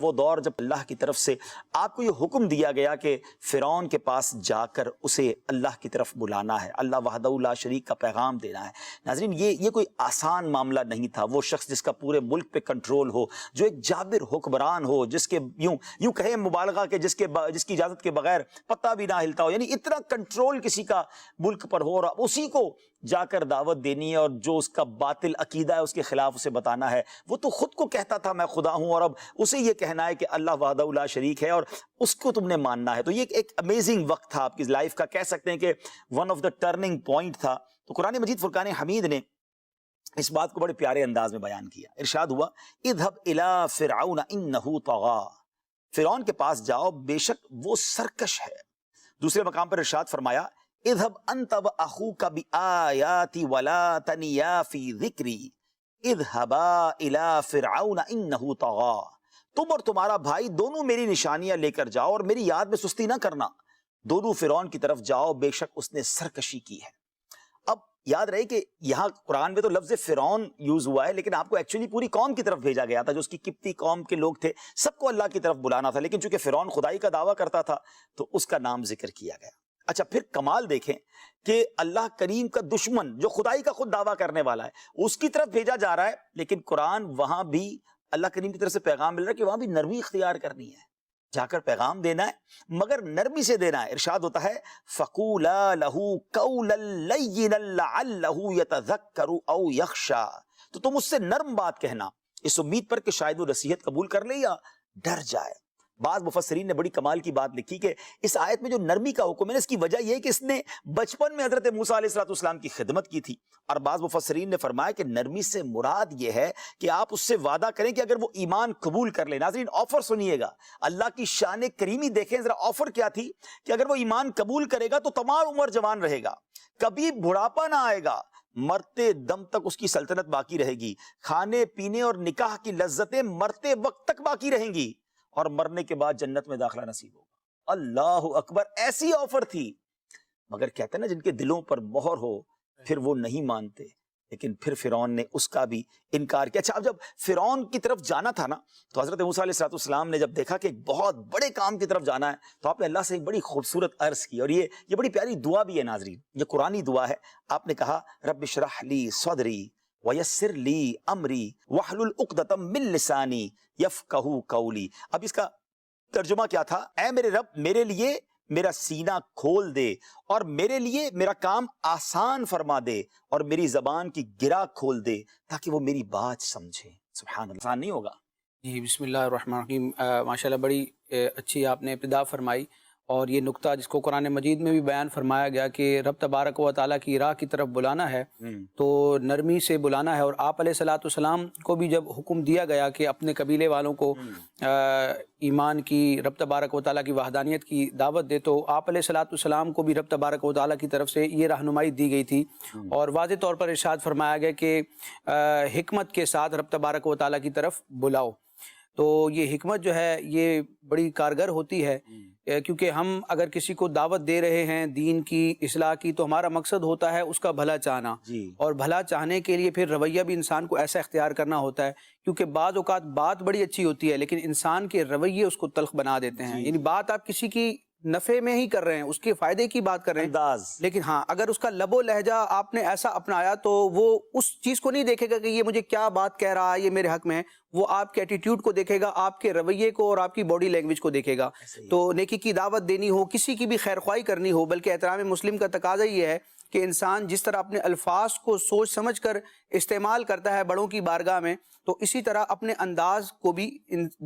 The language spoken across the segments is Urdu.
وہ دور جب اللہ کی طرف سے آپ کو یہ حکم دیا گیا کہ فرعون کے پاس جا کر اسے اللہ کی طرف بلانا ہے، اللہ وحدہ لا شریک کا پیغام دینا ہے۔ ناظرین یہ کوئی آسان معاملہ نہیں تھا۔ وہ شخص جس کا پورے ملک پہ کنٹرول ہو، جو ایک جابر حکمران ہو، جس کے یوں کہیں مبالغہ کہ جس کی اجازت کے بغیر پتہ بھی نہ ہلتا ہو، یعنی اتنا کنٹرول کسی کا ملک پر ہو، اور اسی کو جا کر دعوت دینی ہے اور جو اس کا باطل عقیدہ ہے اس کے خلاف اسے بتانا ہے۔ وہ تو خود کو کہتا تھا میں خدا ہوں، اور اب اسے یہ کہنا ہے کہ اللہ وحدہ لا شریک ہے اور اس کو تم نے ماننا ہے۔ تو یہ ایک امیزنگ وقت تھا آپ کی لائف کا، کہہ سکتے ہیں کہ one of the turning point تھا۔ تو قرآن مجید فرقان حمید نے اس بات کو بڑے پیارے انداز میں بیان کیا۔ ارشاد ہوا اذهب الى فرعون انه طغى، فرعون کے پاس جاؤ بے شک وہ سرکش ہے۔ دوسرے مقام پر ارشاد فرمایا اذهب انت واخوك بآياتي ولا تنيا في ذکری اذهبا الى فرعون انه طغى، تم اور تمہارا بھائی دونوں میری نشانیاں لے کر جاؤ اور میری یاد میں سستی نہ کرنا، دونوں فرعون کی طرف جاؤ بے شک اس نے سرکشی کی ہے۔ اب یاد رہے کہ یہاں قرآن میں تو لفظ فرعون یوز ہوا ہے، لیکن آپ کو ایکچولی پوری قوم کی طرف بھیجا گیا تھا، جو اس کی قبطی قوم کے لوگ تھے، سب کو اللہ کی طرف بلانا تھا، لیکن چونکہ فرعون خدائی کا دعویٰ کرتا تھا تو اس کا نام ذکر کیا گیا۔ اچھا، پھر کمال دیکھیں کہ اللہ کریم کا دشمن جو خدائی کا خود دعویٰ کرنے والا ہے اس کی طرف بھیجا جا رہا ہے، لیکن قرآن وہاں بھی اللہ کریم کی طرف سے پیغام مل رہا ہے کہ وہاں بھی نرمی اختیار کرنی ہے، جا کر پیغام دینا ہے مگر نرمی سے دینا ہے۔ ارشاد ہوتا ہے فَقُولَا لَهُ قَوْلًا لَيِّنًا لَعَلَّهُ يَتَذَكَّرُ أَوْ يَخْشَىٰ، تو تم اس سے نرم بات کہنا اس امید پر کہ شاید وہ نصیحت قبول کر لے یا ڈر جائے۔ بعض مفسرین نے بڑی کمال کی بات لکھی کہ اس آیت میں جو نرمی کا حکم ہے اس کی وجہ یہ ہے کہ اس نے بچپن میں حضرت موسیٰ علیہ السلام کی خدمت کی تھی، اور بعض مفسرین نے فرمایا کہ نرمی سے مراد یہ ہے کہ آپ اس سے وعدہ کریں کہ اگر وہ ایمان قبول کر لے۔ ناظرین آفر سنیے گا، اللہ کی شان کریمی دیکھیں ذرا، آفر کیا تھی کہ اگر وہ ایمان قبول کرے گا تو تمام عمر جوان رہے گا، کبھی بڑھاپا نہ آئے گا، مرتے دم تک اس کی سلطنت باقی رہے گی، کھانے پینے اور نکاح کی لذتیں مرتے وقت تک باقی رہیں گی، اور مرنے کے بعد جنت میں داخلہ نصیب ہوگا۔ اللہ اکبر، ایسی آفر تھی، مگر کہتے ہیں نا جن کے دلوں پر مہر ہو پھر وہ نہیں مانتے، لیکن پھر فرعون نے اس کا بھی انکار کیا۔ اچھا، اب جب فرعون کی طرف جانا تھا نا تو حضرت موسیٰ علیہ السلام نے جب دیکھا کہ ایک بہت بڑے کام کی طرف جانا ہے تو آپ نے اللہ سے ایک بڑی خوبصورت عرض کی، اور یہ بڑی پیاری دعا بھی ہے ناظرین، یہ قرآنی دعا ہے۔ آپ نے کہا رب اشرح لی صدری ویسر لی امری واحلل عقدۃ من لسانی یفقہوا قولی۔ اب اس کا ترجمہ کیا تھا؟ اے میرے رب میرے لیے میرا سینہ کھول دے اور میرے لیے میرا کام آسان فرما دے اور میری زبان کی گرہ کھول دے تاکہ وہ میری بات سمجھے۔ سبحان اللہ، آسان نہیں ہوگا۔ جی، بسم اللہ الرحمن الرحیم۔ ماشاءاللہ بڑی اچھی آپ نے ابتدا فرمائی، اور یہ نقطہ جس کو قرآن مجید میں بھی بیان فرمایا گیا کہ رب تبارک و تعالیٰ کی راہ کی طرف بلانا ہے تو نرمی سے بلانا ہے۔ اور آپ علیہ السلام کو بھی جب حکم دیا گیا کہ اپنے قبیلے والوں کو ایمان کی، رب تبارک و تعالیٰ کی وحدانیت کی دعوت دے، تو آپ علیہ السلام کو بھی رب تبارک و تعالیٰ کی طرف سے یہ رہنمائی دی گئی تھی، اور واضح طور پر ارشاد فرمایا گیا کہ حکمت کے ساتھ رب تبارک و تعالیٰ کی طرف بلاؤ۔ تو یہ حکمت جو ہے یہ بڑی کارگر ہوتی ہے، کیونکہ ہم اگر کسی کو دعوت دے رہے ہیں دین کی، اصلاح کی، تو ہمارا مقصد ہوتا ہے اس کا بھلا چاہنا، اور بھلا چاہنے کے لیے پھر رویہ بھی انسان کو ایسا اختیار کرنا ہوتا ہے، کیونکہ بعض اوقات بات بڑی اچھی ہوتی ہے لیکن انسان کے رویے اس کو تلخ بنا دیتے ہیں۔ یعنی بات آپ کسی کی نفع میں ہی کر رہے ہیں، اس کے فائدے کی بات کر رہے ہیں، لیکن ہاں اگر اس کا لب و لہجہ آپ نے ایسا اپنایا تو وہ اس چیز کو نہیں دیکھے گا کہ یہ مجھے کیا بات کہہ رہا ہے، یہ میرے حق میں ہے، وہ آپ کے ایٹیٹیوڈ کو دیکھے گا، آپ کے رویے کو اور آپ کی باڈی لینگویج کو دیکھے گا۔ تو نیکی کی دعوت دینی ہو، کسی کی بھی خیر خواہی کرنی ہو، بلکہ احترام مسلم کا تقاضا یہ ہے کہ انسان جس طرح اپنے الفاظ کو سوچ سمجھ کر استعمال کرتا ہے بڑوں کی بارگاہ میں، تو اسی طرح اپنے انداز کو بھی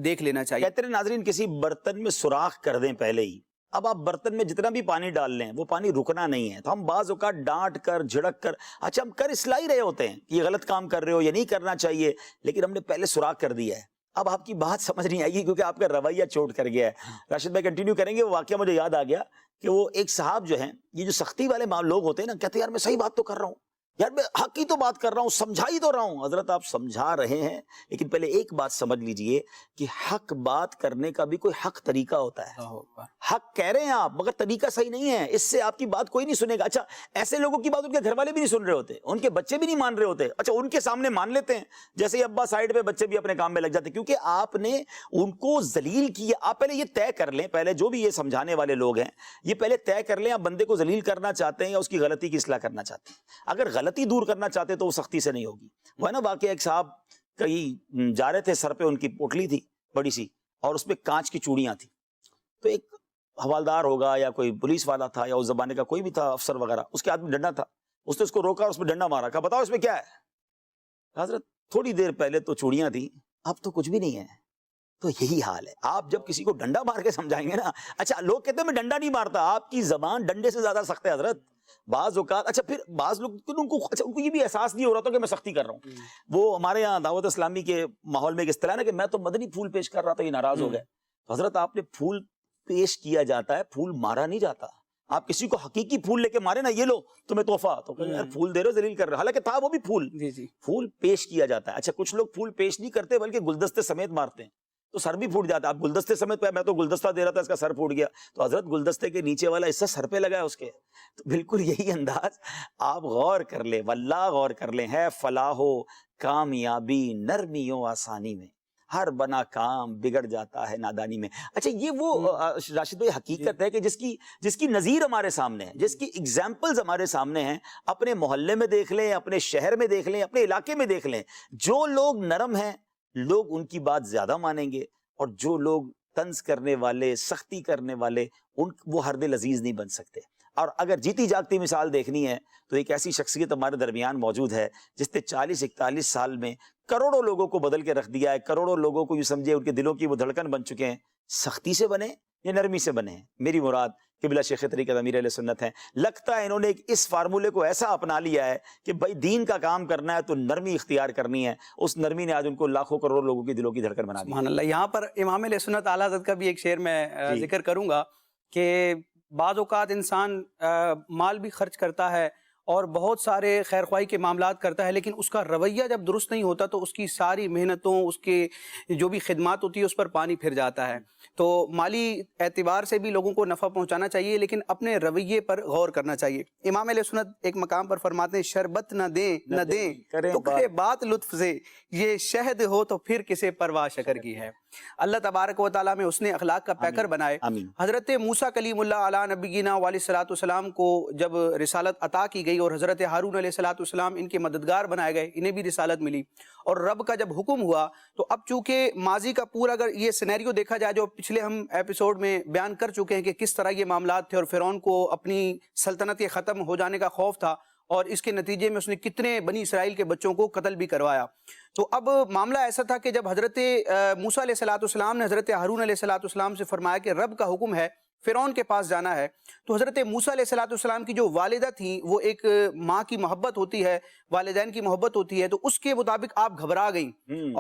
دیکھ لینا چاہیے۔ کہتے ہیں ناظرین کسی برتن میں سوراخ کر دیں پہلے ہی، اب آپ برتن میں جتنا بھی پانی ڈال لیں وہ پانی رکنا نہیں ہے، تو ہم بعض اوقات ڈانٹ کر جھڑک کر، اچھا ہم کر اصلاح ہی رہے ہوتے ہیں کہ یہ غلط کام کر رہے ہو، یہ نہیں کرنا چاہیے، لیکن ہم نے پہلے سوراخ کر دیا ہے، اب آپ کی بات سمجھ نہیں آئے گی کیونکہ آپ کا رویہ چوٹ کر گیا ہے۔ راشد بھائی کنٹینیو کریں گے، وہ واقعہ مجھے یاد آ گیا کہ وہ ایک صاحب جو ہیں، یہ جو سختی والے لوگ ہوتے ہیں نا، کہتے ہیں یار میں صحیح بات تو کر رہا ہوں یار میں حق کی تو بات کر رہا ہوں، سمجھا ہی تو رہا ہوں. حضرت آپ سمجھا رہے ہیں، لیکن پہلے ایک بات سمجھ لیجئے کہ حق بات کرنے کا بھی کوئی حق طریقہ ہوتا ہے. اللہ اکبر. حق کہہ رہے ہیں آپ، مگر طریقہ صحیح نہیں ہے، اس سے آپ کی بات کوئی نہیں سنے گا. اچھا ایسے لوگوں کی بات ان کے گھر والے بھی نہیں سن رہے ہوتے، ان کے بچے بھی نہیں مان رہے ہوتے. اچھا ان کے سامنے مان لیتے ہیں، جیسے ہی ابا سائیڈ پہ، بچے بھی اپنے کام میں لگ جاتے ہیں، کیونکہ آپ نے ان کو ذلیل کیا. آپ پہلے یہ طے کر لیں، پہلے جو بھی یہ سمجھانے والے لوگ ہیں یہ پہلے طے کر لیں آپ بندے کو ذلیل کرنا چاہتے ہیں یا اس کی غلطی کی اصلاح کرنا چاہتے ہیں. اگر غلطی دور کرنا چاہتے ہیں تو وہ سختی سے نہیں ہوگی. وہ ہے نا واقعہ، ایک صاحب کہیں جا رہے تھے، سر پہ ان کی پوٹلی تھی بڑی سی، اور اس پہ کانچ کی چوڑیاں تھیں. تو ایک حوالدار ہوگا یا کوئی پولیس والا تھا یا اس زمانے کا کوئی بھی تھا افسر وغیرہ، اس کے ہاتھ میں ڈنڈا تھا. اس نے اس کو روکا اور اس پہ ڈنڈا مارا، کہا بتاؤ اس میں کیا ہے؟ حضرت تھوڑی دیر پہلے تو چوڑیاں تھیں، اب تو کچھ بھی نہیں ہے. تو یہی حال ہے، آپ جب کسی کو ڈنڈا مار کے سمجھائیں گے نا. اچھا لوگ کہتے ہیں میں ڈنڈا نہیں مارتا، آپ کی زبان ڈنڈے سے زیادہ سخت ہے حضرت بعض اوقات. اچھا پھر بعض لوگ ان کو یہ بھی احساس نہیں ہو رہا تھا کہ میں سختی کر رہا ہوں. وہ ہمارے یہاں دعوت اسلامی کے ماحول میں ایک اصطلاح ہے نا کہ میں تو مدنی پھول پیش کر رہا تھا، یہ ناراض ہو گئے. حضرت آپ نے پھول پیش کیا جاتا ہے، پھول مارا نہیں جاتا. آپ کسی کو حقیقی پھول لے کے مارے نا، یہ لو تمہیں تحفہ، تو کہ یار پھول دے رہے ہو، ذلیل کر رہے، حالانکہ تھا وہ بھی پھول. پھول پیش کیا جاتا ہے. اچھا کچھ لوگ پھول پیش نہیں کرتے بلکہ گلدستے سمیت مارتے ہیں، تو سر بھی پھوٹ جاتا ہے. آپ گلدستے سمیت پہ، میں تو گلدستہ دے رہا تھا اس کا سر پھوٹ گیا. تو حضرت گلدستے کے نیچے والا حصہ سر پہ لگا ہے اس کے. تو بالکل یہی انداز آپ غور کر لیں، واللہ غور کر لیں. ہے فلاح و کامیابی نرمی و آسانی میں، ہر بنا کام بگڑ جاتا ہے نادانی میں. اچھا یہ وہ راشد بھائی حقیقت ہے کہ جس کی نظیر ہمارے سامنے ہے، جس کی ایگزامپلز ہمارے سامنے ہیں. اپنے محلے میں دیکھ لیں، اپنے شہر میں دیکھ لیں، اپنے علاقے میں دیکھ لیں. جو لوگ نرم ہیں لوگ ان کی بات زیادہ مانیں گے، اور جو لوگ طنز کرنے والے، سختی کرنے والے، وہ ہر دل عزیز نہیں بن سکتے. اور اگر جیتی جاگتی مثال دیکھنی ہے تو ایک ایسی شخصیت ہمارے درمیان موجود ہے جس نے 40-41 سال میں کروڑوں لوگوں کو بدل کے رکھ دیا ہے. کروڑوں لوگوں کو یوں سمجھے ان کے دلوں کی وہ دھڑکن بن چکے ہیں. سختی سے بنے یا نرمی سے بنے، میری مراد قبلہ شیخ طریقت امیر اہل سنت ہیں. لگتا ہے انہوں نے اس فارمولے کو ایسا اپنا لیا ہے کہ بھائی دین کا کام کرنا ہے تو نرمی اختیار کرنی ہے. اس نرمی نے آج ان کو لاکھوں کروڑوں لوگوں کی دلوں کی دھڑکن بنا دی. سبحان اللہ. یہاں پر امام اہل سنت اعلیٰ حضرت کا بھی ایک شعر میں ذکر کروں گا کہ بعض اوقات انسان مال بھی خرچ کرتا ہے اور بہت سارے خیر خواہی کے معاملات کرتا ہے، لیکن اس کا رویہ جب درست نہیں ہوتا تو اس کی ساری محنتوں، اس کے جو بھی خدمات ہوتی ہے اس پر پانی پھر جاتا ہے. تو مالی اعتبار سے بھی لوگوں کو نفع پہنچانا چاہیے، لیکن اپنے رویے پر غور کرنا چاہیے. امام علیہ سنت ایک مقام پر فرماتے ہیں شربت نہ دیں تو کرے بات لطف سے، یہ شہد ہو تو پھر کسے پرواہ شکر کی ہے. اللہ تبارک و تعالیٰ میں حسن اخلاق کا پیکر بنائے. حضرت موسیٰ کلیم اللہ علیہ نبینا علیہ الصلوۃ والسلام کو جب رسالت عطا کی گئی اور حضرت ہارون علیہ الصلوۃ والسلام ان کے مددگار بنائے گئے، انہیں بھی رسالت ملی، اور رب کا جب حکم ہوا تو اب چونکہ ماضی کا پورا اگر یہ سینیریو دیکھا جائے جو پچھلے ہم ایپیسوڈ میں بیان کر چکے ہیں کہ کس طرح یہ معاملات تھے اور فرعون کو اپنی سلطنت کے ختم ہو جانے کا خوف تھا، اور اس کے نتیجے میں اس نے کتنے بنی اسرائیل کے بچوں کو قتل بھی کروایا. تو اب معاملہ ایسا تھا کہ جب حضرت موسیٰ علیہ الصلوۃ والسلام نے حضرت ہارون علیہ الصلوۃ والسلام سے فرمایا کہ رب کا حکم ہے فرعون کے پاس جانا ہے، تو حضرت موسیٰ علیہ الصلوۃ والسلام کی جو والدہ تھیں، وہ ایک ماں کی محبت ہوتی ہے، والدین کی محبت ہوتی ہے، تو اس کے مطابق آپ گھبرا گئیں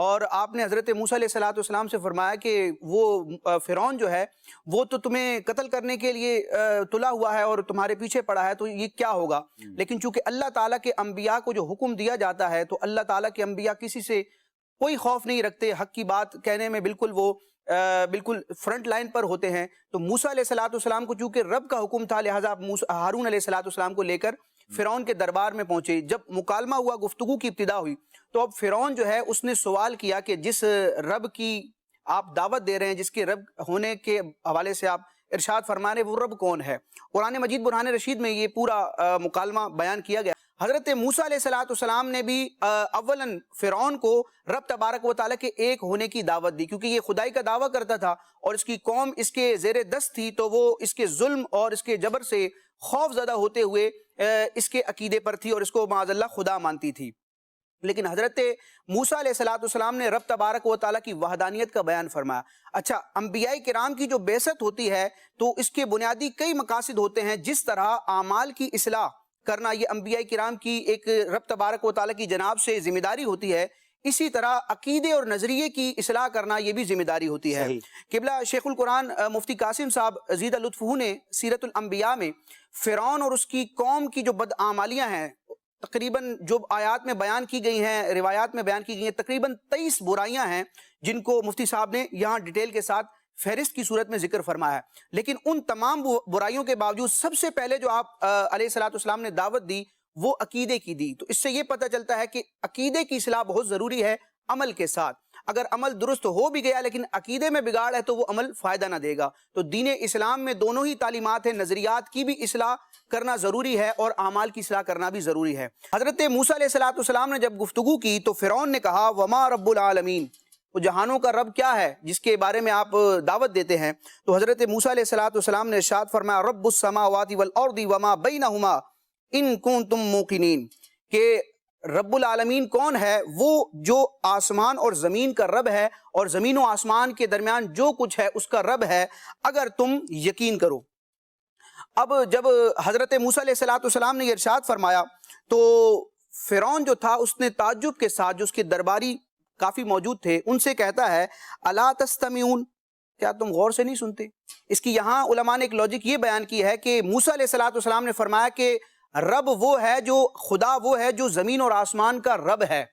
اور آپ نے حضرت موسیٰ علیہ الصلوۃ والسلام سے فرمایا کہ وہ فرعون جو ہے وہ تو تمہیں قتل کرنے کے لیے تلا ہوا ہے اور تمہارے پیچھے پڑا ہے، تو یہ کیا ہوگا؟ لیکن چونکہ اللہ تعالیٰ کے انبیاء کو جو حکم دیا جاتا ہے تو اللہ تعالیٰ کے انبیاء کسی سے کوئی خوف نہیں رکھتے، حق کی بات کہنے میں بالکل وہ بالکل فرنٹ لائن پر ہوتے ہیں. تو موسیٰ علیہ الصلوۃ والسلام کو چونکہ رب کا حکم تھا، لہٰذا ہارون علیہ الصلوۃ والسلام کو لے کر فرعون کے دربار میں پہنچے. جب مکالمہ ہوا، گفتگو کی ابتدا ہوئی، تو اب فرعون جو ہے اس نے سوال کیا کہ جس رب کی آپ دعوت دے رہے ہیں، جس کے رب ہونے کے حوالے سے آپ ارشاد فرما رہے ہیں، وہ رب کون ہے؟ قرآن مجید برہان رشید میں یہ پورا مکالمہ بیان کیا گیا. حضرت موسیٰ علیہ الصلوۃ والسلام نے بھی اولاً فرعون کو رب تبارک و تعالیٰ کے ایک ہونے کی دعوت دی، کیونکہ یہ خدائی کا دعویٰ کرتا تھا اور اس کی قوم اس کے زیر دست تھی، تو وہ اس کے ظلم اور اس کے جبر سے خوف زدہ ہوتے ہوئے اس کے عقیدے پر تھی اور اس کو معاذ اللہ خدا مانتی تھی. لیکن حضرت موسیٰ علیہ الصلوۃ والسلام نے رب تبارک و تعالیٰ کی وحدانیت کا بیان فرمایا. اچھا، انبیاء کرام کی جو بعثت ہوتی ہے تو اس کے بنیادی کئی مقاصد ہوتے ہیں. جس طرح اعمال کی اصلاح کرنا یہ انبیاء کرام کی ایک رب تبارک و تعالیٰ کی جناب سے ذمہ داری ہوتی ہے، اسی طرح عقیدے اور نظریے کی اصلاح کرنا یہ بھی ذمہ داری ہوتی ہے. قبلہ شیخ القرآن مفتی قاسم صاحب زیدہ لطفہ نے سیرت الانبیاء میں فرعون اور اس کی قوم کی جو بدعمالیاں ہیں، تقریباً جو آیات میں بیان کی گئی ہیں، روایات میں بیان کی گئی ہیں، تقریباً 23 برائیاں ہیں جن کو مفتی صاحب نے یہاں ڈیٹیل کے ساتھ فہرست کی صورت میں ذکر فرمایا ہے۔ لیکن ان تمام برائیوں کے باوجود سب سے پہلے جو آپ علیہ الصلوۃ والسلام نے دعوت دی وہ عقیدے کی دی۔ تو اس سے یہ پتہ چلتا ہے کہ عقیدے کی اصلاح بہت ضروری ہے عمل کے ساتھ۔ اگر عمل درست ہو بھی گیا لیکن عقیدے میں بگاڑ ہے تو وہ عمل فائدہ نہ دے گا۔ تو دین اسلام میں دونوں ہی تعلیمات ہیں، نظریات کی بھی اصلاح کرنا ضروری ہے اور اعمال کی اصلاح کرنا بھی ضروری ہے۔ حضرت موسیٰ علیہ الصلوۃ والسلام نے جب گفتگو کی تو فرعون نے کہا وما رب العالمین، وہ جہانوں کا رب کیا ہے جس کے بارے میں آپ دعوت دیتے ہیں؟ تو حضرت موسیٰ علیہ الصلوۃ والسلام نے ارشاد فرمایا رب السماوات والارض وما بینہما ان کنتم موقنین، کہ رب العالمین کون ہے؟ وہ جو آسمان اور زمین کا رب ہے اور زمین و آسمان کے درمیان جو کچھ ہے اس کا رب ہے اگر تم یقین کرو۔ اب جب حضرت موسیٰ علیہ الصلوۃ والسلام نے یہ ارشاد فرمایا تو فرعون جو تھا اس نے تعجب کے ساتھ، جو اس کے درباری کافی موجود تھے، ان سے کہتا ہے الا تستمعون، کیا تم غور سے نہیں سنتے؟ اس کی یہاں علماء نے ایک لاجک یہ بیان کی ہے کہ موسیٰ علیہ الصلوۃ والسلام نے فرمایا کہ رب وہ ہے جو خدا وہ ہے جو زمین اور آسمان کا رب ہے۔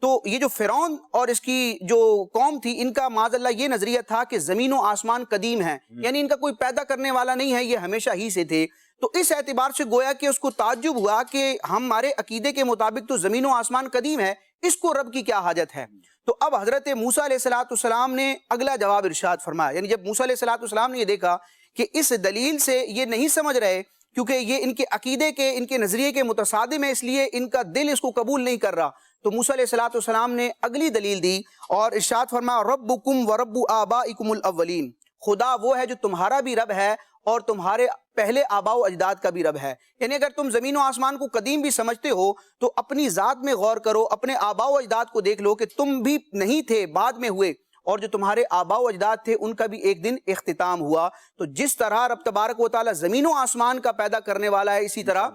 تو یہ جو فرعون اور اس کی جو قوم تھی ان کا معاذ اللہ یہ نظریہ تھا کہ زمین و آسمان قدیم ہے، یعنی ان کا کوئی پیدا کرنے والا نہیں ہے، یہ ہمیشہ ہی سے تھے۔ تو اس اعتبار سے گویا کہ اس کو تعجب ہوا کہ ہمارے عقیدے کے مطابق تو زمین و آسمان قدیم ہے، اس کو رب کی کیا حاجت ہے؟ تو اب حضرت موسیٰ علیہ الصلوۃ والسلام نے اگلا جواب ارشاد فرمایا، یعنی جب موسیٰ علیہ الصلوۃ والسلام نے یہ دیکھا کہ اس دلیل سے یہ نہیں سمجھ رہے کیونکہ یہ ان کے عقیدے کے، ان کے نظریے کے متصادم ہے، اس لیے ان کا دل اس کو قبول نہیں کر رہا، تو موسیٰ علیہ الصلوۃ والسلام نے اگلی دلیل دی اور ارشاد فرمایا ربکم ورب آبائکم الاولین، خدا وہ ہے جو تمہارا بھی رب ہے اور تمہارے پہلے آباء و اجداد کا بھی رب ہے۔ یعنی اگر تم زمین و آسمان کو قدیم بھی سمجھتے ہو تو اپنی ذات میں غور کرو، اپنے آباء و اجداد کو دیکھ لو کہ تم بھی نہیں تھے، بعد میں ہوئے، اور جو تمہارے آباء و اجداد تھے ان کا بھی ایک دن اختتام ہوا۔ تو جس طرح رب تبارک و تعالیٰ زمین و آسمان کا پیدا کرنے والا ہے، اسی طرح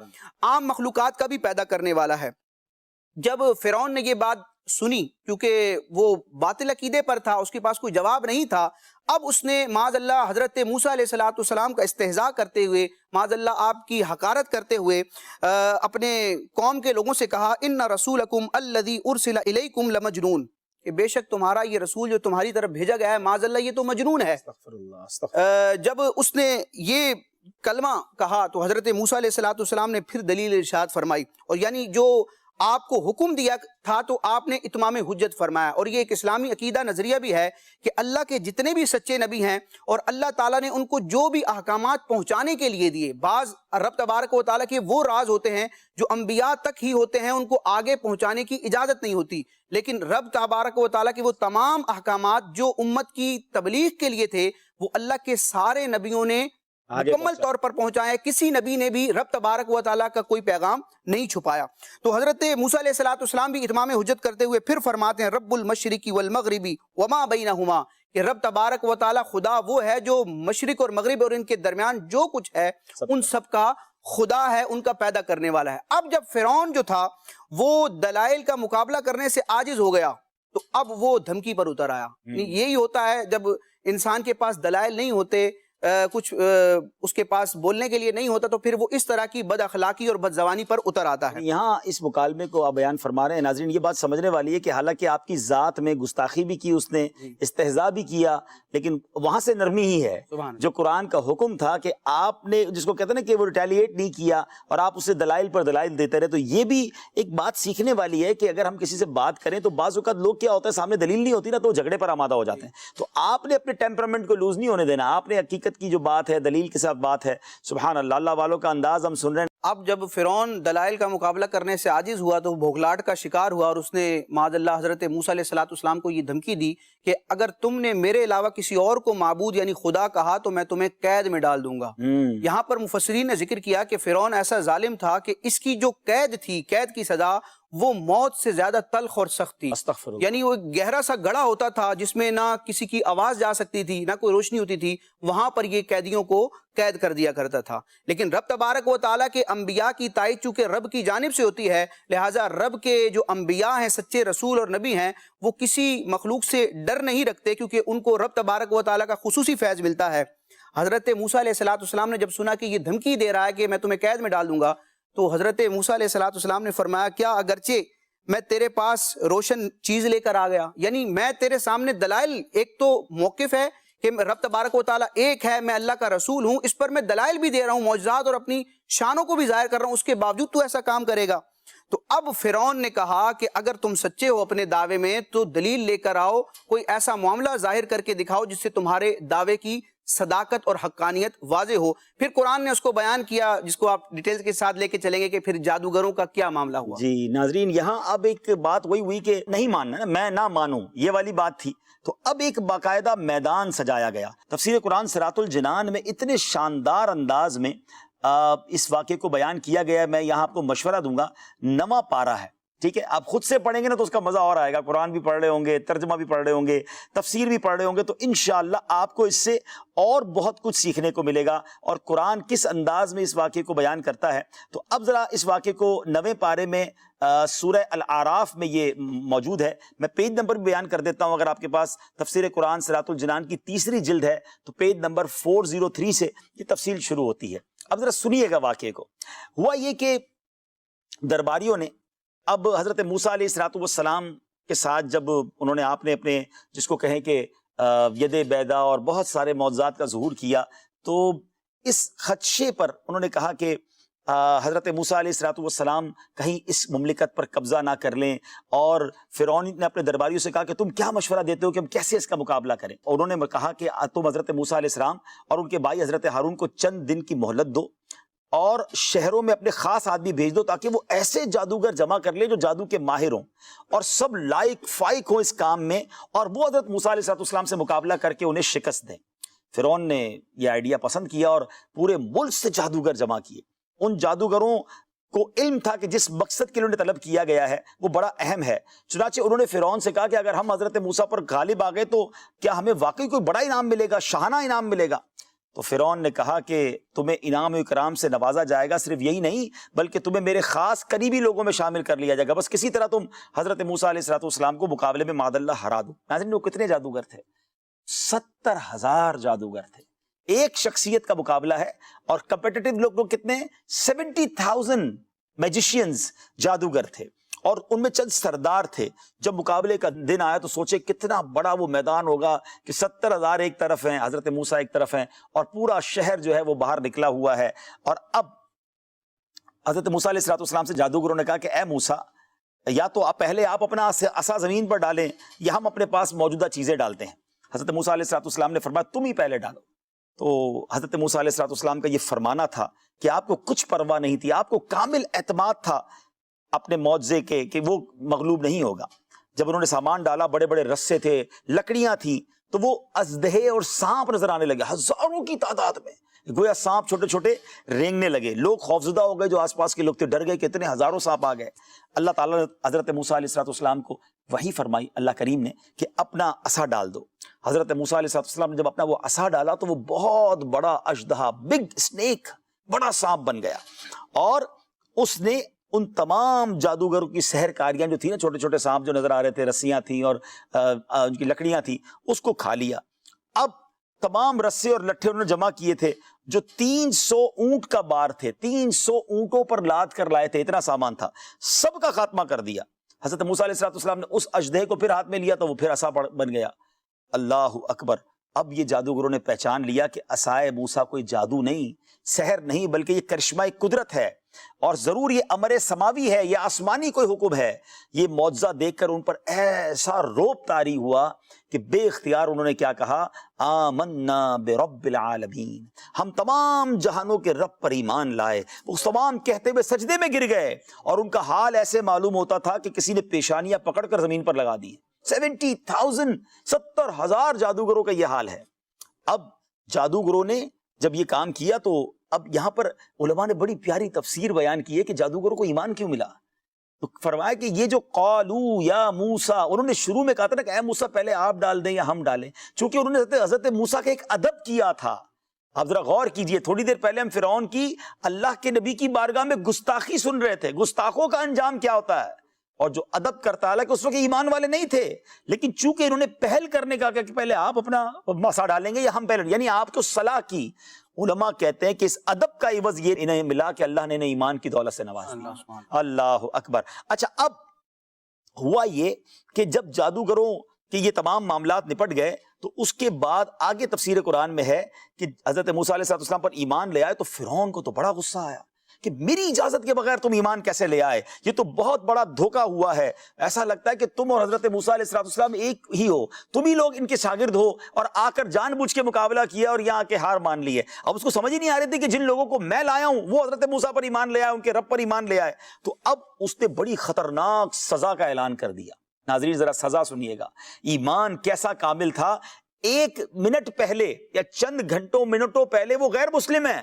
عام مخلوقات کا بھی پیدا کرنے والا ہے۔ جب فرعون نے یہ بات سنی، کیونکہ وہ باطل عقیدے پر تھا، اس کے پاس کوئی جواب نہیں تھا، اب اس نے معاذ اللہ حضرت موسیٰ علیہ الصلوۃ والسلام کا استہزاء کرتے ہوئے، معاذ اللہ آپ کی حقارت کرتے ہوئے اپنے قوم کے لوگوں سے کہا ان رسولکم الذی ارسل الیکم لمجنون، کہ بے شک تمہارا یہ رسول جو تمہاری طرف بھیجا گیا ہے معاذ اللہ یہ تو مجنون ہے۔ جب اس نے یہ کلمہ کہا تو حضرت موسیٰ علیہ الصلوۃ والسلام نے پھر دلیل ارشاد فرمائی، اور یعنی جو آپ کو حکم دیا تھا تو آپ نے اتمام حجت فرمایا۔ اور یہ ایک اسلامی عقیدہ نظریہ بھی ہے کہ اللہ کے جتنے بھی سچے نبی ہیں اور اللہ تعالیٰ نے ان کو جو بھی احکامات پہنچانے کے لیے دیے، بعض رب تبارک و تعالیٰ کے وہ راز ہوتے ہیں جو انبیاء تک ہی ہوتے ہیں، ان کو آگے پہنچانے کی اجازت نہیں ہوتی، لیکن رب تبارک و تعالیٰ کے وہ تمام احکامات جو امت کی تبلیغ کے لیے تھے وہ اللہ کے سارے نبیوں نے مکمل طور پر پہنچایا، کسی نبی نے بھی رب تبارک و تعالیٰ کا کوئی پیغام نہیں چھپایا۔ تو حضرت موسیٰ علیہ الصلوۃ والسلام بھی اتمام حجت کرتے ہوئے پھر فرماتے ہیں رب المشرق والمغرب وما بینہما، کہ رب تبارک و تعالیٰ خدا وہ ہے جو مشرق اور مغرب اور ان کے درمیان جو کچھ ہے ان سب کا خدا ہے، ان کا پیدا کرنے والا ہے۔ اب جب فرعون جو تھا وہ دلائل کا مقابلہ کرنے سے عاجز ہو گیا تو اب وہ دھمکی پر اتر آیا۔ یہی ہوتا ہے جب انسان کے پاس دلائل نہیں ہوتے، کچھ اس کے پاس بولنے کے لیے نہیں ہوتا، تو پھر وہ اس طرح کی بد اخلاقی اور بد زبانی پر اتر آتا ہے۔ یہاں اس مکالمے کو آپ بیان فرما رہے ہیں ناظرین، یہ بات سمجھنے والی ہے کہ حالانکہ آپ کی ذات میں گستاخی بھی کی اس نے، استہزاء بھی کیا، لیکن وہاں سے نرمی ہی ہے جو قرآن کا حکم تھا کہ آپ نے جس کو کہتے ہیں نا کہ وہ ریٹیلیٹ نہیں کیا اور آپ اسے دلائل پر دلائل دیتے رہے۔ تو یہ بھی ایک بات سیکھنے والی ہے کہ اگر ہم کسی سے بات کریں تو بعض اوقات لوگ کیا ہوتا ہے سامنے دلیل نہیں ہوتی نا تو جھگڑے پر آمادہ ہو جاتے ہیں، تو آپ نے اپنے ٹیمپرامنٹ کو لوز نہیں ہونے دینا، آپ نے حقیقت کی جو بات ہے دلیل کے ساتھ بات ہے۔ سبحان اللہ، اللہ والوں کا انداز ہم سن رہے ہیں۔ اب جب فرعون دلائل کا مقابلہ کرنے سے عاجز ہوا تو بھوکلاٹ کا شکار ہوا، اور اس نے معاذ اللہ حضرت موسیٰ علیہ الصلوۃ والسلام کو یہ دھمکی دی کہ اگر تم نے میرے علاوہ کسی اور کو معبود یعنی خدا کہا تو میں تمہیں قید میں ڈال دوں گا۔ یہاں پر مفسرین نے ذکر کیا کہ فرعون ایسا ظالم تھا کہ اس کی جو قید تھی، قید کی سزا وہ موت سے زیادہ تلخ اور سخت تھی۔ یعنی وہ ایک گہرا سا گڑھا ہوتا تھا جس میں نہ کسی کی آواز جا سکتی تھی، نہ کوئی روشنی ہوتی تھی، وہاں پر یہ قیدیوں کو قید کر دیا کرتا تھا۔ لیکن رب تبارک و تعالیٰ کے انبیاء کی تائید چونکہ رب کی جانب سے ہوتی ہے، لہٰذا رب کے جو انبیاء ہیں، سچے رسول اور نبی ہیں، وہ کسی مخلوق سے ڈر نہیں رکھتے کیونکہ ان کو رب تبارک و تعالیٰ کا خصوصی فیض ملتا ہے۔ حضرت موسیٰ علیہ الصلوۃ والسلام نے جب سنا کہ یہ دھمکی دے رہا ہے کہ میں تمہیں قید میں ڈال دوں گا، تو حضرت موسیٰ علیہ السلام نے فرمایا کیا اگرچہ میں تیرے پاس روشن چیز لے کر آ گیا، یعنی میں تیرے سامنے دلائل، ایک تو موقف ہے کہ رب تبارک و تعالیٰ ایک ہے، میں اللہ کا رسول ہوں، اس پر میں دلائل بھی دے رہا ہوں، معجزات اور اپنی شانوں کو بھی ظاہر کر رہا ہوں، اس کے باوجود تو ایسا کام کرے گا؟ تو اب فرعون نے کہا کہ اگر تم سچے ہو اپنے دعوے میں تو دلیل لے کر آؤ، کوئی ایسا معاملہ ظاہر کر کے دکھاؤ جس سے تمہارے دعوے کی صداقت اور حقانیت واضح ہو۔ پھر قرآن نے اس کو بیان کیا، جس کو آپ ڈیٹیلز کے ساتھ لے کے چلیں گے کہ پھر جادوگروں کا کیا معاملہ ہوا۔ جی ناظرین، یہاں اب ایک بات وہی ہوئی کہ نہیں ماننا، میں نہ مانوں، یہ والی بات تھی۔ تو اب ایک باقاعدہ میدان سجایا گیا۔ تفسیر قرآن صراط الجنان میں اتنے شاندار انداز میں اس واقعے کو بیان کیا گیا ہے۔ میں یہاں آپ کو مشورہ دوں گا، 9واں پارہ ہے، ٹھیک ہے، آپ خود سے پڑھیں گے نا تو اس کا مزہ اور آئے گا، قرآن بھی پڑھ رہے ہوں گے، ترجمہ بھی پڑھ رہے ہوں گے، تفسیر بھی پڑھ رہے ہوں گے، تو انشاءاللہ آپ کو اس سے اور بہت کچھ سیکھنے کو ملے گا، اور قرآن کس انداز میں اس واقعے کو بیان کرتا ہے۔ تو اب ذرا اس واقعے کو 9ویں پارے میں سورہ الاعراف میں یہ موجود ہے۔ میں پیج نمبر بھی بیان کر دیتا ہوں، اگر آپ کے پاس تفسیر قرآن صراط الجنان کی 3ری جلد ہے تو پیج نمبر 403 سے یہ تفصیل شروع ہوتی ہے۔ اب ذرا سنیے گا واقعے کو۔ ہوا یہ کہ درباریوں نے اب حضرت موسیٰ علیہ السلام کے ساتھ جب انہوں نے آپ نے اپنے جس کو کہیں کہ ید بیدا اور بہت سارے معجزات کا ظہور کیا، تو اس خدشے پر انہوں نے کہا کہ حضرت موسیٰ علیہ السلام کہیں اس مملکت پر قبضہ نہ کر لیں، اور فرعون نے اپنے درباریوں سے کہا کہ تم کیا مشورہ دیتے ہو کہ ہم کیسے اس کا مقابلہ کریں؟ اور انہوں نے کہا کہ تم حضرت موسیٰ علیہ السلام اور ان کے بھائی حضرت ہارون کو چند دن کی مہلت دو، اور شہروں میں اپنے خاص آدمی بھیج دو تاکہ وہ ایسے جادوگر جمع کر لیں جو جادو کے ماہر ہوں اور سب لائق فائق ہوں اس کام میں، اور وہ حضرت موسیٰ علیہ السلام سے مقابلہ کر کے انہیں شکست دیں۔ فرعون نے یہ آئیڈیا پسند کیا اور پورے ملک سے جادوگر جمع کیے۔ ان جادوگروں کو علم تھا کہ جس مقصد کے لیے انہیں طلب کیا گیا ہے وہ بڑا اہم ہے، چنانچہ انہوں نے فرعون سے کہا کہ اگر ہم حضرت موسیٰ پر غالب آ گئے تو کیا ہمیں واقعی کوئی بڑا انعام ملے گا، شاہانہ انعام ملے گا؟ تو فرعون نے کہا کہ تمہیں انعام و اکرام سے نوازا جائے گا، صرف یہی نہیں بلکہ تمہیں میرے خاص قریبی لوگوں میں شامل کر لیا جائے گا، بس کسی طرح تم حضرت موسیٰ علیہ السلام کو مقابلے میں معاذ اللہ ہرا دو۔ ناظرین، وہ کتنے جادوگر تھے؟ 70,000 جادوگر تھے۔ ایک شخصیت کا مقابلہ ہے، اور کمپیٹیٹو لوگ کتنے؟ 70,000 میجیشینز جادوگر تھے، اور ان میں چند سردار تھے۔ جب مقابلے کا دن آیا تو سوچے کتنا بڑا وہ میدان ہوگا کہ 70,000 ایک طرف ہیں، حضرت موسیٰ ایک طرف ہیں، اور پورا شہر جو ہے وہ باہر نکلا ہوا ہے۔ اور اب حضرت موسیٰ علیہ السلام سے جادوگروں نے کہا کہ اے موسیٰ، یا تو آپ پہلے اپنا عصا زمین پر ڈالیں یا ہم اپنے پاس موجودہ چیزیں ڈالتے ہیں۔ حضرت موسیٰ علیہ السلام نے فرمایا تم ہی پہلے ڈالو۔ تو حضرت موسیٰ علیہ السلام کا یہ فرمانا تھا کہ آپ کو کچھ پرواہ نہیں تھی، آپ کو کامل اعتماد تھا اپنے معجزے کے کہ وہ مغلوب نہیں ہوگا۔ جب انہوں نے سامان ڈالا، بڑے بڑے رسے تھے، لکڑیاں تھیں، تو وہ اژدہے اور سانپ نظر آنے لگے ہزاروں کی تعداد میں، گویا سانپ چھوٹے چھوٹے رینگنے لگے۔ لوگ خوفزدہ ہو گئے، جو آس پاس کے لوگ تھے ڈر گئے کہ اتنے ہزاروں سانپ آ گئے۔ اللہ تعالیٰ نے حضرت موسیٰ علیہ السلام کو وحی فرمائی، اللہ کریم نے، کہ اپنا عصا ڈال دو۔ حضرت موسیٰ علیہ السلام نے جب اپنا وہ عصا ڈالا تو وہ بہت بڑا اژدہا، بگ اسنیک، بڑا سانپ بن گیا، اور اس نے ان تمام جادوگروں کی سحر کاریاں جو تھی نا، چھوٹے چھوٹے سانپ جو نظر آ رہے تھے، رسیاں تھیں اور ان کی لکڑیاں تھیں، اس کو کھا لیا۔ اب تمام رسے اور لٹھے انہوں نے جمع کیے تھے جو 300 اونٹ کا بار تھے، 300 اونٹوں پر لاد کر لائے تھے، اتنا سامان تھا، سب کا خاتمہ کر دیا۔ حضرت موسیٰ علیہ السلام نے اس اژدہے کو پھر ہاتھ میں لیا تو وہ پھر عصا بن گیا۔ اللہ اکبر! اب یہ جادوگروں نے پہچان لیا کہ عصائے موسیٰ کوئی جادو نہیں، سحر نہیں، بلکہ یہ کرشمہ قدرت ہے، اور ضرور یہ امر سماوی ہے، یہ آسمانی کوئی حکم ہے۔ یہ معجزہ دیکھ کر ان پر ایسا روب طاری ہوا کہ بے اختیار انہوں نے کیا کہا؟ آمنا برب العالمین، ہم تمام جہانوں کے رب پر ایمان لائے۔ وہ تمام کہتے ہوئے سجدے میں گر گئے، اور ان کا حال ایسے معلوم ہوتا تھا کہ کسی نے پیشانیاں پکڑ کر زمین پر لگا دی۔ 70,000 جادوگروں کا یہ حال ہے۔ اب جادوگروں نے جب یہ کام کیا تو اب یہاں پر علماء نے بڑی پیاری تفسیر بیان کی ہے کہ جادوگروں کو ایمان کیوں ملا۔ تو فرمایا کہ یہ جو قالو یا موسیٰ، انہوں نے شروع میں کہا تھا نا کہ اے موسیٰ پہلے آپ ڈال دیں یا ہم ڈالیں، چونکہ انہوں نے حضرت موسیٰ کا ایک ادب کیا تھا۔ آپ ذرا غور کیجئے، تھوڑی دیر پہلے ہم فرعون کی اللہ کے نبی کی بارگاہ میں گستاخی سن رہے تھے، گستاخوں کا انجام کیا ہوتا ہے، اور جو ادب کرتا ہے، کہ اس وقت ایمان والے نہیں تھے، لیکن چونکہ انہوں نے پہل کرنے کا کہ پہلے آپ اپنا مسا ڈالیں گے یا ہم پہلے، یعنی آپ کو صلاح کی، علماء کہتے ہیں کہ اس ادب کا عوض یہ انہیں ملا کہ اللہ نے انہیں ایمان کی دولت سے نواز دیا. اللہ اکبر. اچھا اب ہوا یہ کہ جب جادوگروں کہ یہ تمام معاملات نپٹ گئے تو اس کے بعد آگے تفسیر قرآن میں ہے کہ حضرت موسیٰ علیہ السلام پر ایمان لے آئے تو فرعون کو تو بڑا غصہ آیا کہ میری اجازت کے بغیر تم ایمان کیسے لے آئے, یہ تو بہت بڑا دھوکہ ہوا ہے. ایسا لگتا ہے کہ تم اور حضرت موسیٰ علیہ السلام ایک ہی ہو, تم ہی لوگ ان کے شاگرد ہو اور آ کر جان بوجھ کے مقابلہ کیا اور یہاں آ کے ہار مان لی ہے. اب اس کو سمجھ ہی نہیں آ رہی تھی کہ جن لوگوں کو میں لایا ہوں وہ حضرت موسیٰ پر ایمان لے آئے, ان کے رب پر ایمان لے آئے. تو اب اس نے بڑی خطرناک سزا کا اعلان کر دیا. ناظرین ذرا سزا سنیے گا, ایمان کیسا کامل تھا. 1 منٹ پہلے یا چند گھنٹوں منٹوں پہلے وہ غیر مسلم ہے,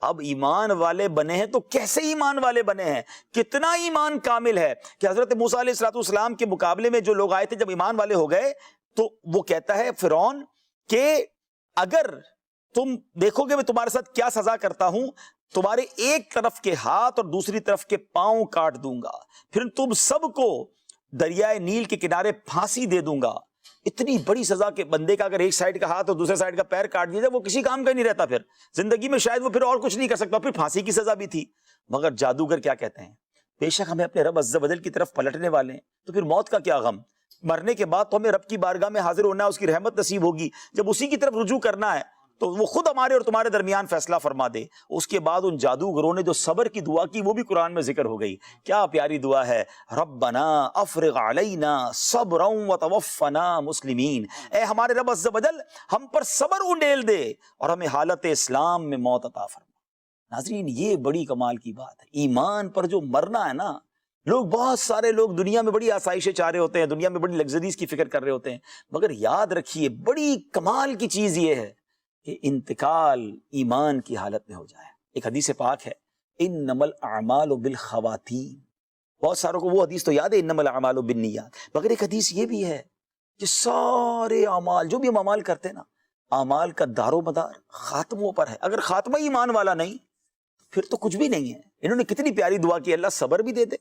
اب ایمان والے بنے ہیں تو کیسے ایمان والے بنے ہیں, کتنا ایمان کامل ہے کہ حضرت موسیٰ علیہ السلام کے مقابلے میں جو لوگ آئے تھے جب ایمان والے ہو گئے تو وہ کہتا ہے فرعون کہ اگر تم دیکھو گے میں تمہارے ساتھ کیا سزا کرتا ہوں, تمہارے ایک طرف کے ہاتھ اور دوسری طرف کے پاؤں کاٹ دوں گا, پھر تم سب کو دریائے نیل کے کنارے پھانسی دے دوں گا. اتنی بڑی سزا کہ بندے کا اگر ایک سائیڈ کا ہاتھ اور دوسرے سائیڈ کا پیر کاٹ دیا جائے وہ کسی کام کا نہیں رہتا, پھر زندگی میں شاید وہ پھر اور کچھ نہیں کر سکتا, پھر پھانسی کی سزا بھی تھی. مگر جادوگر کیا کہتے ہیں, بے شک ہمیں اپنے رب عز و جل کی طرف پلٹنے والے ہیں تو پھر موت کا کیا غم, مرنے کے بعد تو ہمیں رب کی بارگاہ میں حاضر ہونا ہے, اس کی رحمت نصیب ہوگی, جب اسی کی طرف رجوع کرنا ہے تو وہ خود ہمارے اور تمہارے درمیان فیصلہ فرما دے. اس کے بعد ان جادوگروں نے جو صبر کی دعا کی وہ بھی قرآن میں ذکر ہو گئی. کیا پیاری دعا ہے, ربنا افرغ علینا صبرا وتوفنا مسلمین, اے ہمارے رب عز و جل ہم پر صبر انڈیل دے اور ہمیں حالت اسلام میں موت عطا فرما. ناظرین یہ بڑی کمال کی بات ہے, ایمان پر جو مرنا ہے نا. بہت سارے لوگ دنیا میں بڑی آسائشیں چاہ رہے ہوتے ہیں, دنیا میں بڑی لگژریز کی فکر کر رہے ہوتے ہیں, مگر یاد رکھیے بڑی کمال کی چیز یہ ہے کہ انتقال ایمان کی حالت میں ہو جائے. ایک حدیث پاک ہے, انما الاعمال بالخواتیم, بہت ساروں کو وہ حدیث تو یاد ہے انما الاعمال بالنیات, مگر ایک حدیث یہ بھی ہے کہ سارے اعمال جو بھی ہم اعمال کرتے ہیں نا, اعمال کا دار و مدار خاتموں پر ہے. اگر خاتمہ ایمان والا نہیں پھر تو کچھ بھی نہیں ہے. انہوں نے کتنی پیاری دعا کی, اللہ صبر بھی دے دے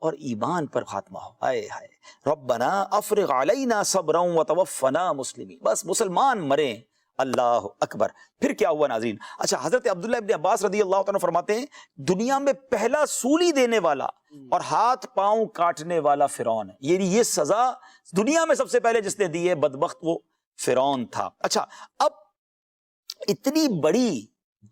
اور ایمان پر خاتمہ ہو. ہائے ہائے, ربنا افرغ علینا صبرا وتوفنا مسلمین, بس مسلمان مریں. اللہ اکبر. پھر کیا ہوا ناظرین, اچھا حضرت عبداللہ ابن عباس رضی اللہ عنہ فرماتے ہیں دنیا میں پہلا سولی دینے والا اور ہاتھ پاؤں کاٹنے والا فرعون ہے. یہ سزا دنیا میں سب سے پہلے جس نے دی ہے بدبخت وہ فرعون تھا. اچھا اب اتنی بڑی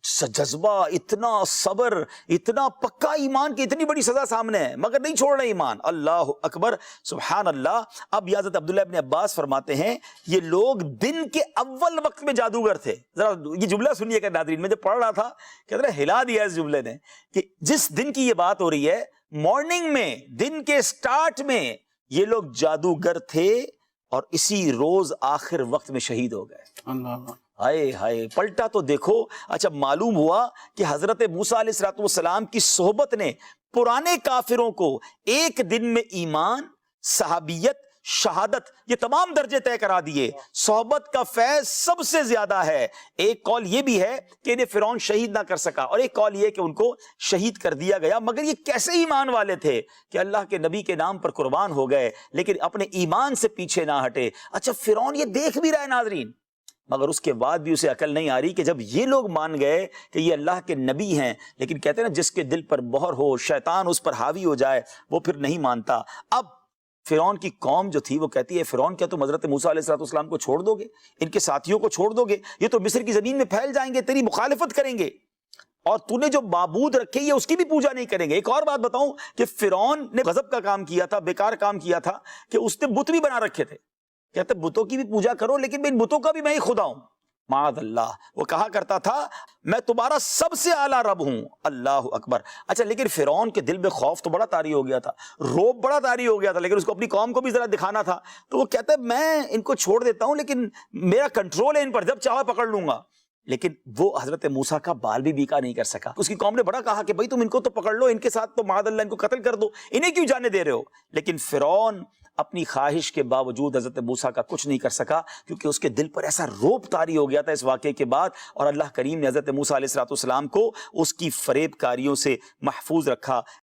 جذبہ, اتنا صبر, اتنا پکا ایمان کی اتنی بڑی سزا سامنے ہے مگر نہیں چھوڑ رہے ایمان. اللہ اکبر سبحان اللہ. اب حضرت عبداللہ ابن عباس فرماتے ہیں یہ لوگ دن کے اول وقت میں جادوگر تھے. ذرا یہ جملہ سنیے گا ناظرین, میں جب پڑھ رہا تھا کہ ہلا دیا اس جملے نے کہ جس دن کی یہ بات ہو رہی ہے مارننگ میں, دن کے سٹارٹ میں یہ لوگ جادوگر تھے اور اسی روز آخر وقت میں شہید ہو گئے. اللہ ہائے ہائے, پلٹا تو دیکھو. اچھا معلوم ہوا کہ حضرت موسیٰ علیہ السلام کی صحبت نے پرانے کافروں کو ایک دن میں ایمان, صحابیت, شہادت یہ تمام درجے طے کرا دیے. صحبت کا فیض سب سے زیادہ ہے. ایک قول یہ بھی ہے کہ انہیں فرعون شہید نہ کر سکا اور ایک قول یہ کہ ان کو شہید کر دیا گیا. مگر یہ کیسے ایمان والے تھے کہ اللہ کے نبی کے نام پر قربان ہو گئے لیکن اپنے ایمان سے پیچھے نہ ہٹے. اچھا فرعون یہ دیکھ بھی رہا ہے ناظرین, مگر اس کے بعد بھی اسے عقل نہیں آ رہی کہ جب یہ لوگ مان گئے کہ یہ اللہ کے نبی ہیں, لیکن کہتے ہیں نا جس کے دل پر مہر ہو شیطان اس پر حاوی ہو جائے وہ پھر نہیں مانتا. اب فرعون کی قوم جو تھی وہ کہتی ہے فرعون کیا تم حضرت موسیٰ علیہ السلام کو چھوڑ دو گے, ان کے ساتھیوں کو چھوڑ دو گے, یہ تو مصر کی زمین میں پھیل جائیں گے, تیری مخالفت کریں گے اور تو نے جو معبود رکھے یہ اس کی بھی پوجا نہیں کریں گے. ایک اور بات بتاؤں کہ فرعون نے غضب کا کام کیا تھا, بیکار کام کیا تھا کہ اس نے بت بھی بنا رکھے تھے. کہتے بتوں کی بھی پوجا کرو لیکن ان بتوں کا بھی میں ہی خدا ہوں. معاذ اللہ, وہ کہا کرتا تھا میں تمہارا سب سے اعلیٰ رب ہوں. اللہ اکبر. اچھا لیکن فرعون کے دل میں خوف تو بڑا طاری ہو گیا تھا, روب بڑا طاری ہو گیا تھا, لیکن اس کو اپنی قوم کو بھی ذرا دکھانا تھا تو وہ کہتا ہے میں ان کو چھوڑ دیتا ہوں لیکن میرا کنٹرول ہے ان پر, جب چاہا پکڑ لوں گا. لیکن وہ حضرت موسیٰ کا بال بھی بیکا نہیں کر سکا. اس کی قوم نے بڑا کہا کہ بھائی تم ان کو تو پکڑ لو, ان کے ساتھ تو معاذ اللہ ان کو قتل کر دو, انہیں کیوں جانے دے رہے ہو. لیکن فرعون اپنی خواہش کے باوجود حضرت موسیٰ کا کچھ نہیں کر سکا کیونکہ اس کے دل پر ایسا روب طاری ہو گیا تھا اس واقعے کے بعد, اور اللہ کریم نے حضرت موسیٰ علیہ السلام کو اس کی فریب کاریوں سے محفوظ رکھا.